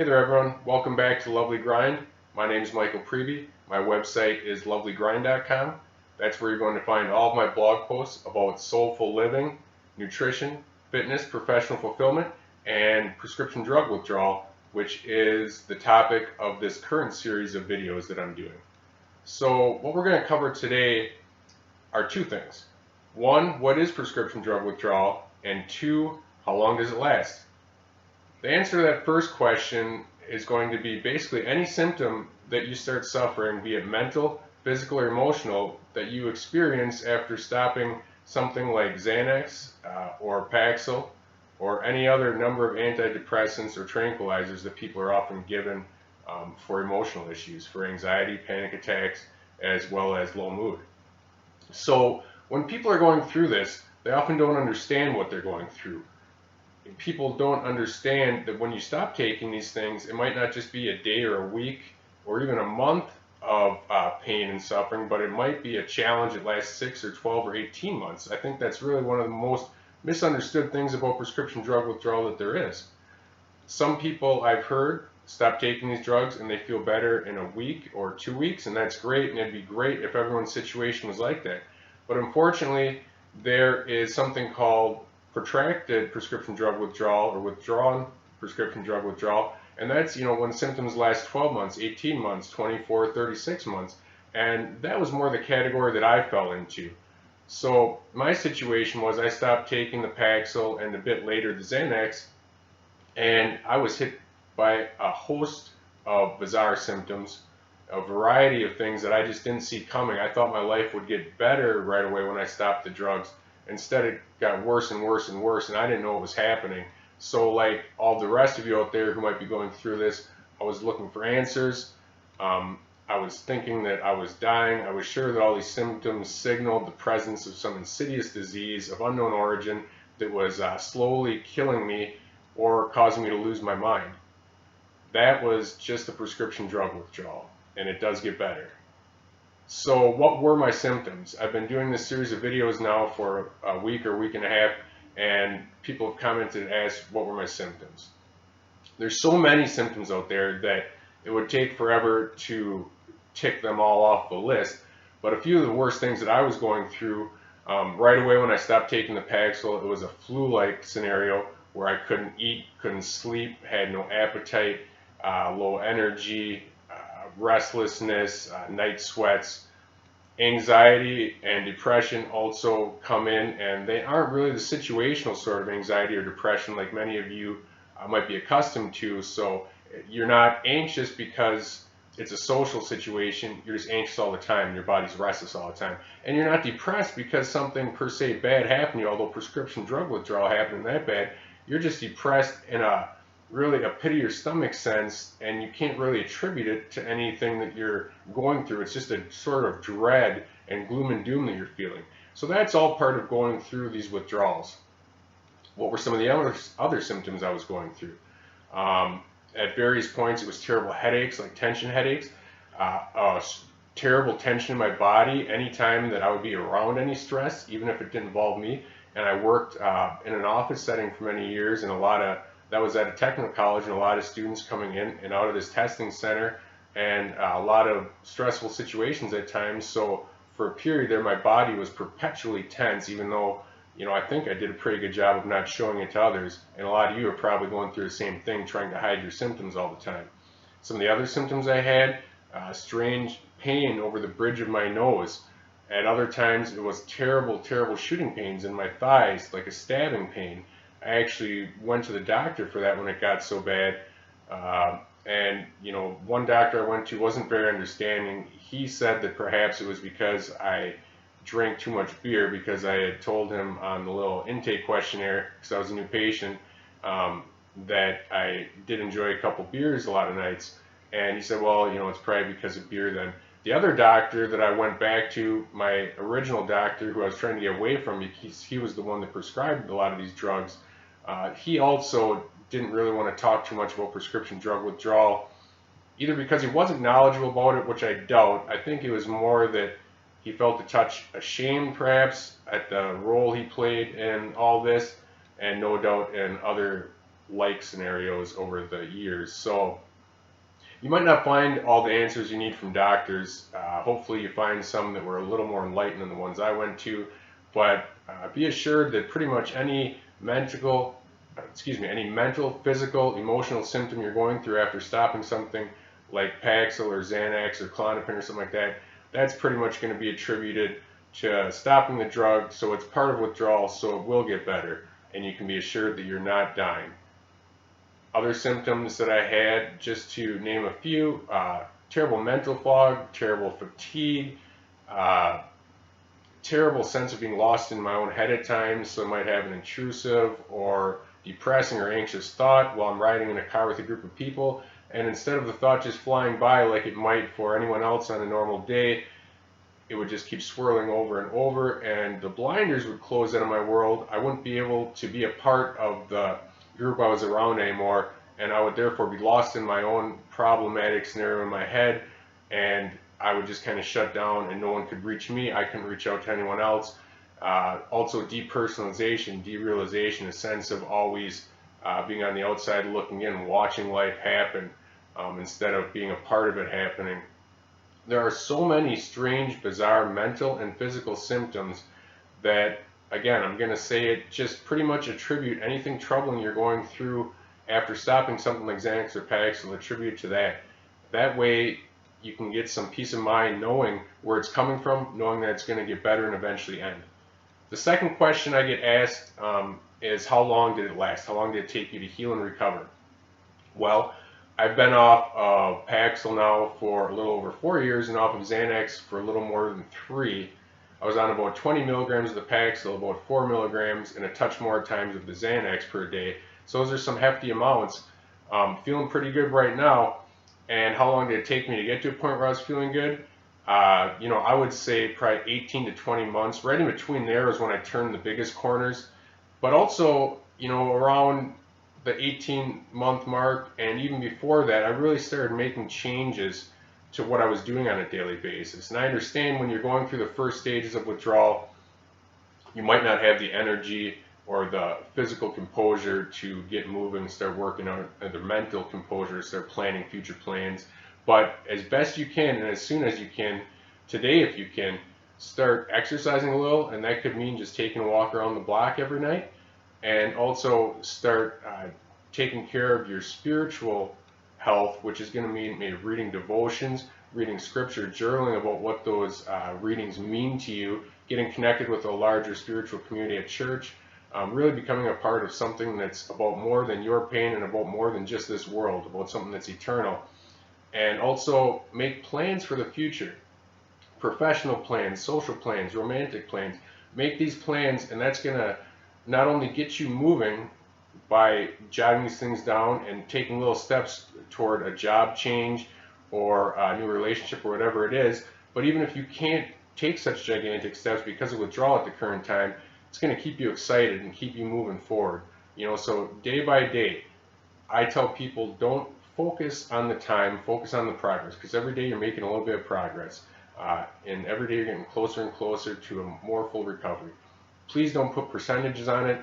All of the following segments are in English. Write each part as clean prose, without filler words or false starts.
Hey there everyone, welcome back to Lovely Grind. My name is Michael Preby. My website is lovelygrind.com. That's where you're going to find all of my blog posts about soulful living, nutrition, fitness, professional fulfillment, and prescription drug withdrawal, which is the topic of this current series of videos that I'm doing. So what we're going to cover today are two things. One, what is prescription drug withdrawal? And two, how long does it last? The answer to that first question is going to be basically any symptom that you start suffering, be it mental, physical, or emotional, that you experience after stopping something like Xanax or Paxil or any other number of antidepressants or tranquilizers that people are often given for emotional issues, for anxiety, panic attacks, as well as low mood. So when people are going through this, they often don't understand what they're going through. People don't understand that when you stop taking these things, it might not just be a day or a week or even a month of pain and suffering, but it might be a challenge that lasts 6 or 12 or 18 months. I think that's really one of the most misunderstood things about prescription drug withdrawal that there is. Some people I've heard stop taking these drugs and they feel better in a week or 2 weeks, and that's great, and it'd be great if everyone's situation was like that. But unfortunately, there is something called protracted prescription drug withdrawal or withdrawn prescription drug withdrawal, and that's when symptoms last 12 months, 18 months, 24, 36 months, and that was more the category that I fell into. So my situation was I stopped taking the Paxil and a bit later the Xanax, and I was hit by a host of bizarre symptoms, a variety of things that I just didn't see coming. I thought my life would get better right away when I stopped the drugs. Instead, it got worse and worse and worse, and I didn't know what was happening. So like all the rest of you out there who might be going through this, I was looking for answers. I was thinking that I was dying. I was sure that all these symptoms signaled the presence of some insidious disease of unknown origin that was slowly killing me or causing me to lose my mind. That was just a prescription drug withdrawal, and it does get better. So what were my symptoms? I've been doing this series of videos now for a week or week and a half, and people have commented and asked what were my symptoms. There's so many symptoms out there that it would take forever to tick them all off the list, but a few of the worst things that I was going through right away when I stopped taking the Paxil, it was a flu-like scenario where I couldn't eat, couldn't sleep, had no appetite, low energy, restlessness, night sweats. Anxiety and depression also come in, and they aren't really the situational sort of anxiety or depression like many of you might be accustomed to. So you're not anxious because it's a social situation, you're just anxious all the time, your body's restless all the time. And you're not depressed because something per se bad happened to you, although prescription drug withdrawal happened that bad. You're just depressed in a really a pit of your stomach sense, and you can't really attribute it to anything that you're going through. It's just a sort of dread and gloom and doom that you're feeling. So that's all part of going through these withdrawals. What were some of the other symptoms I was going through? At various points, it was terrible headaches, like tension headaches, terrible tension in my body anytime that I would be around any stress, even if it didn't involve me. And I worked in an office setting for many years, and that was at a technical college, and a lot of students coming in and out of this testing center, and a lot of stressful situations at times. So for a period there, my body was perpetually tense, even though I think I did a pretty good job of not showing it to others. And a lot of you are probably going through the same thing, trying to hide your symptoms all the time. Some of the other symptoms I had, strange pain over the bridge of my nose. At other times, it was terrible, terrible shooting pains in my thighs, like a stabbing pain. I actually went to the doctor for that when it got so bad, and one doctor I went to wasn't very understanding. He said that perhaps it was because I drank too much beer, because I had told him on the little intake questionnaire, because I was a new patient, that I did enjoy a couple beers a lot of nights, and he said, well, it's probably because of beer then. The other doctor that I went back to, my original doctor who I was trying to get away from, he was the one that prescribed a lot of these drugs. He also didn't really want to talk too much about prescription drug withdrawal, either because he wasn't knowledgeable about it, which I doubt. I think it was more that he felt a touch ashamed, perhaps, at the role he played in all this, and no doubt in other like scenarios over the years. So you might not find all the answers you need from doctors. Hopefully you find some that were a little more enlightened than the ones I went to, but be assured that pretty much any mental, physical, emotional symptom you're going through after stopping something like Paxil or Xanax or Klonopin or something like that, that's pretty much going to be attributed to stopping the drug, so it's part of withdrawal, so it will get better, and you can be assured that you're not dying. Other symptoms that I had, just to name a few, terrible mental fog, terrible fatigue, terrible sense of being lost in my own head at times, so I might have an intrusive or depressing or anxious thought while I'm riding in a car with a group of people, and instead of the thought just flying by like it might for anyone else on a normal day, it would just keep swirling over and over, and the blinders would close out of my world. I wouldn't be able to be a part of the group I was around anymore, and I would therefore be lost in my own problematic scenario in my head, and I would just kind of shut down and no one could reach me. I couldn't reach out to anyone else. Also depersonalization, derealization, a sense of always being on the outside looking in, watching life happen instead of being a part of it happening. There are so many strange, bizarre mental and physical symptoms that, again, I'm going to say it, just pretty much attribute anything troubling you're going through after stopping something like Xanax or Paxil, attribute to that. That way you can get some peace of mind knowing where it's coming from, knowing that it's going to get better and eventually end. The second question I get asked is, how long did it last? How long did it take you to heal and recover? Well, I've been off of Paxil now for a little over 4 years and off of Xanax for a little more than 3. I was on about 20 milligrams of the Paxil, about 4 milligrams, and a touch more times of the Xanax per day. So those are some hefty amounts. Feeling pretty good right now. And how long did it take me to get to a point where I was feeling good? I would say probably 18 to 20 months. Right in between there is when I turned the biggest corners. But also, around the 18-month mark and even before that, I really started making changes to what I was doing on a daily basis. And I understand when you're going through the first stages of withdrawal, you might not have the energy or the physical composure to get moving, start working on the mental composure, start planning future plans. But as best you can and as soon as you can, today if you can, start exercising a little, and that could mean just taking a walk around the block every night, and also start taking care of your spiritual health, which is going to mean maybe reading devotions, reading scripture, journaling about what those readings mean to you, getting connected with a larger spiritual community at church, really becoming a part of something that's about more than your pain and about more than just this world, about something that's eternal. And also make plans for the future, professional plans, social plans, romantic plans. Make these plans, and that's going to not only get you moving by jotting these things down and taking little steps toward a job change or a new relationship or whatever it is, but even if you can't take such gigantic steps because of withdrawal at the current time, it's going to keep you excited and keep you moving forward. So day by day, I tell people, don't focus on the time, focus on the progress, because every day you're making a little bit of progress, and every day you're getting closer and closer to a more full recovery. Please don't put percentages on it.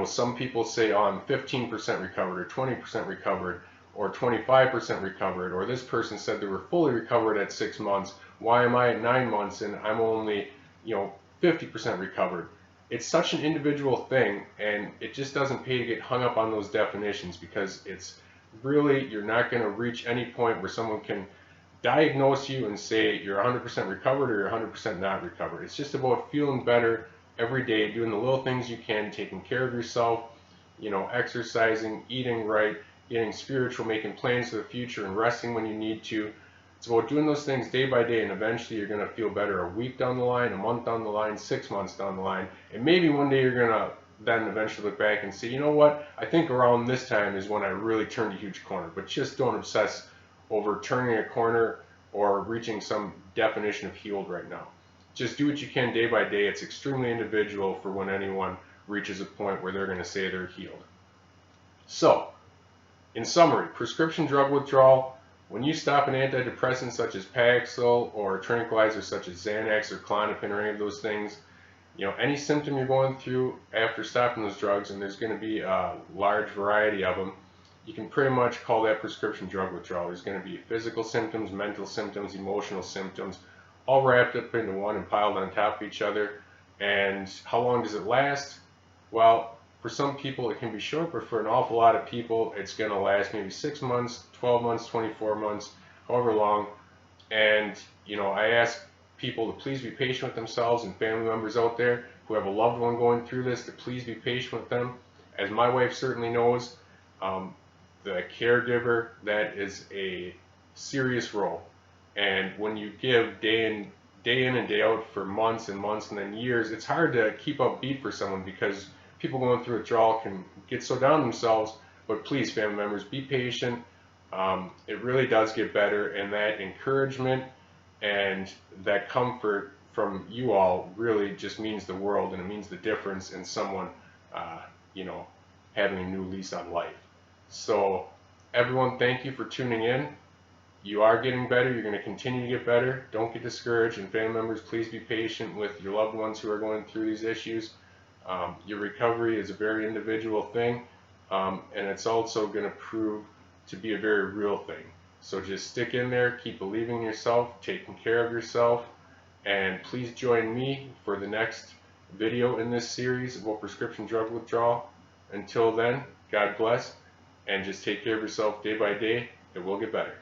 Some people say, oh, I'm 15% recovered or 20% recovered or 25% recovered, or this person said they were fully recovered at 6 months. Why am I at 9 months and I'm only 50% recovered? It's such an individual thing, and it just doesn't pay to get hung up on those definitions, because it's really, you're not going to reach any point where someone can diagnose you and say you're 100% recovered or you're 100% not recovered. It's just about feeling better every day, doing the little things you can, taking care of yourself, exercising, eating right, getting spiritual, making plans for the future, and resting when you need to. It's about doing those things day by day, and eventually you're going to feel better a week down the line, a month down the line, 6 months down the line, and maybe one day you're going to then eventually look back and say, you know what, I think around this time is when I really turned a huge corner. But just don't obsess over turning a corner or reaching some definition of healed right now. Just do what you can day by day. It's extremely individual for when anyone reaches a point where they're going to say they're healed. So, in summary, prescription drug withdrawal, when you stop an antidepressant such as Paxil or a tranquilizer such as Xanax or Klonopin or any of those things, Any symptom you're going through after stopping those drugs, and there's going to be a large variety of them, you can pretty much call that prescription drug withdrawal. There's going to be physical symptoms, mental symptoms, emotional symptoms, all wrapped up into one and piled on top of each other. And how long does it last? Well, for some people it can be short, but for an awful lot of people it's going to last maybe 6 months, 12 months, 24 months, however long. And I ask people to please be patient with themselves, and family members out there who have a loved one going through this, to please be patient with them. As my wife certainly knows, the caregiver, that is a serious role. And when you give day in and day out for months and months and then years, it's hard to keep up beat for someone, because people going through withdrawal can get so down themselves. But please, family members, be patient. It really does get better, and that encouragement and that comfort from you all really just means the world, and it means the difference in someone, having a new lease on life. So everyone, thank you for tuning in. You are getting better. You're going to continue to get better. Don't get discouraged. And family members, please be patient with your loved ones who are going through these issues. Your recovery is a very individual thing, and it's also going to prove to be a very real thing. So just stick in there, keep believing in yourself, taking care of yourself, and please join me for the next video in this series about prescription drug withdrawal. Until then, God bless, and just take care of yourself day by day. It will get better.